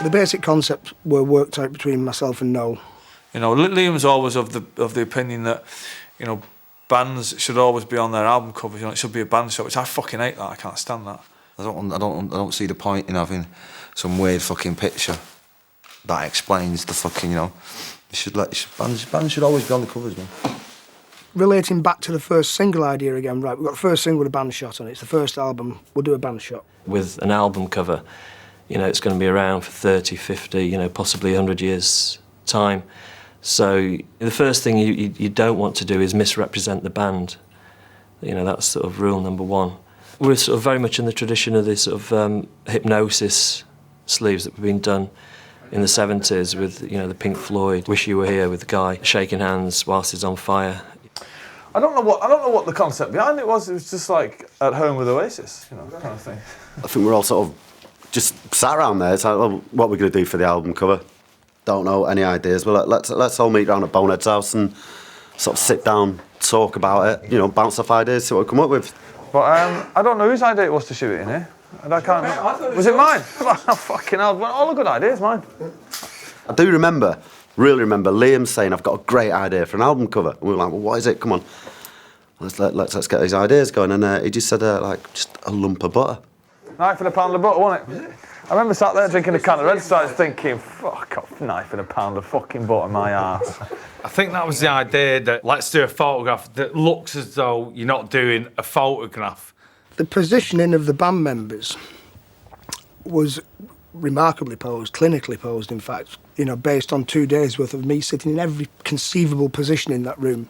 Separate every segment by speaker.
Speaker 1: The basic concepts were worked out between myself and Noel.
Speaker 2: You know, Liam's always of the opinion that, you know, bands should always be on their album covers. You know, it should be a band shot, which I fucking hate that. I can't stand that.
Speaker 3: I don't see the point in having some weird fucking picture that explains the fucking, you know. Bands should always be on the covers, man.
Speaker 1: Relating back to the first single idea again, right, we've got the first single with a band shot on it. It's the first album, we'll do a band shot.
Speaker 4: With an album cover, you know, it's going to be around for 30, 50, you know, possibly 100 years' time. So the first thing you don't want to do is misrepresent the band. You know, that's sort of rule number one. We're sort of very much in the tradition of this sort of hypnosis sleeves that have been done in the 70s with, you know, the Pink Floyd, Wish You Were Here, with the guy shaking hands whilst he's on fire.
Speaker 2: I don't know what the concept behind it was. It was just like at home with Oasis, you know, kind of thing.
Speaker 5: I think we're all sort of just sat around there. It's like, well, what we're going to do for the album cover? Don't know any ideas. Well, let's all meet around at Bonehead's house and sort of sit down, talk about it. You know, bounce off ideas, see what we come up with.
Speaker 2: But I don't know whose idea it was to shoot it in here. And I can't. Was it mine? Oh, fucking hell! All the good ideas, mine.
Speaker 5: I do really remember Liam saying, "I've got a great idea for an album cover." And we were like, "Well, what is it? Come on, let's get these ideas going." And he just said, like, just a lump of butter.
Speaker 2: Knife and a pound of butter, wasn't it? I remember sat there drinking a can of Red Stripe thinking, fuck off, knife and a pound of fucking butter in my arse.
Speaker 6: I think that was the idea, that let's do a photograph that looks as though you're not doing a photograph.
Speaker 1: The positioning of the band members was remarkably posed, clinically posed, in fact, you know, based on 2 days' worth of me sitting in every conceivable position in that room.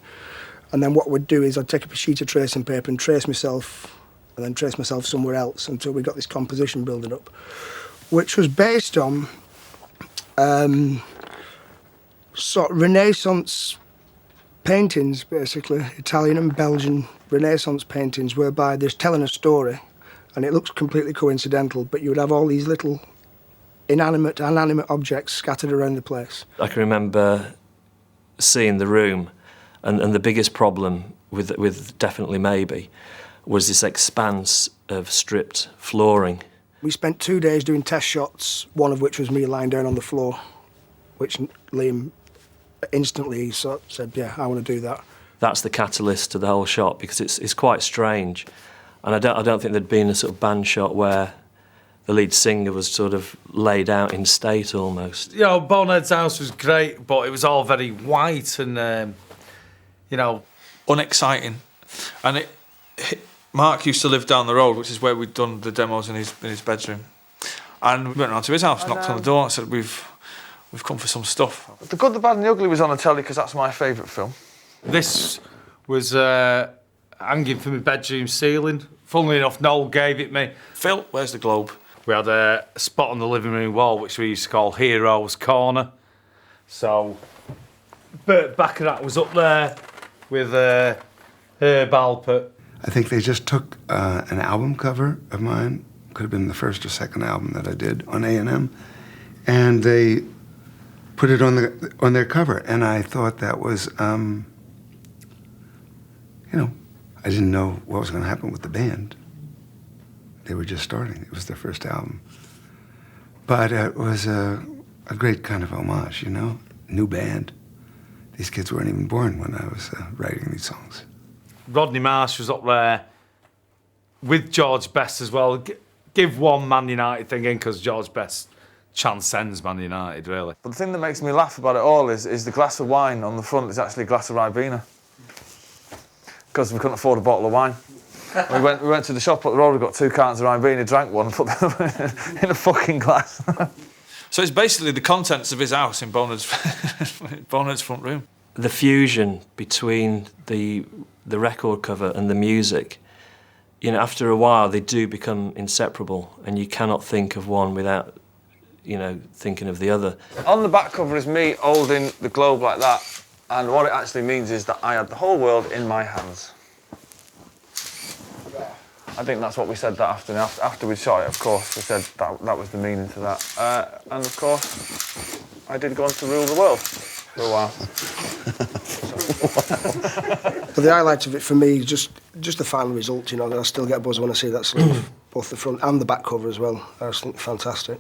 Speaker 1: And then what we'd do is I'd take up a sheet of tracing paper and trace myself, and then trace myself somewhere else until we got this composition building up, which was based on sort of Renaissance paintings, basically, Italian and Belgian Renaissance paintings, whereby they're telling a story, and it looks completely coincidental, but you would have all these little inanimate and animate objects scattered around the place.
Speaker 4: I can remember seeing the room, and the biggest problem with Definitely Maybe was this expanse of stripped flooring.
Speaker 1: We spent 2 days doing test shots, one of which was me lying down on the floor, which Liam instantly sort of said, yeah, I want to do that.
Speaker 4: That's the catalyst to the whole shot, because it's quite strange. And I don't think there'd been a sort of band shot where the lead singer was sort of laid out in state almost.
Speaker 6: You know, Bonehead's house was great, but it was all very white and, you know,
Speaker 2: unexciting. And Mark used to live down the road, which is where we'd done the demos in his bedroom. And we went round to his house, knocked on the door and said, we've come for some stuff. The Good, the Bad and the Ugly was on the telly because that's my favourite film.
Speaker 6: This was hanging from my bedroom ceiling. Funnily enough, Noel gave it me.
Speaker 2: Phil, where's the globe?
Speaker 6: We had a spot on the living room wall which we used to call Heroes Corner. So, Bert Bacharach was up there with Herb Alpert.
Speaker 7: I think they just took an album cover of mine, could have been the first or second album that I did on A&M, and they put it on their cover. And I thought that was, you know, I didn't know what was going to happen with the band. They were just starting. It was their first album. But it was a great kind of homage, you know, new band. These kids weren't even born when I was writing these songs.
Speaker 6: Rodney Marsh was up there with George Best as well. Give one Man United thing in, because George Best transcends Man United, really.
Speaker 2: But the thing that makes me laugh about it all is the glass of wine on the front is actually a glass of Ribena. Because we couldn't afford a bottle of wine. We went to the shop up the road, we got 2 cartons of Ribena, drank one and put them in a fucking glass. So it's basically the contents of his house in Bonehead's front room.
Speaker 4: The fusion between the record cover and the music, you know, after a while they do become inseparable, and you cannot think of one without, you know, thinking of the other.
Speaker 2: On the back cover is me holding the globe like that, and what it actually means is that I had the whole world in my hands. I think that's what we said that afternoon. After we shot it, of course, we said that was the meaning to that. And of course, I did go on to rule the world for a while.
Speaker 1: But the highlight of it for me is just the final result, you know, that I still get a buzz when I see that sleeve, both the front and the back cover as well. I just think fantastic.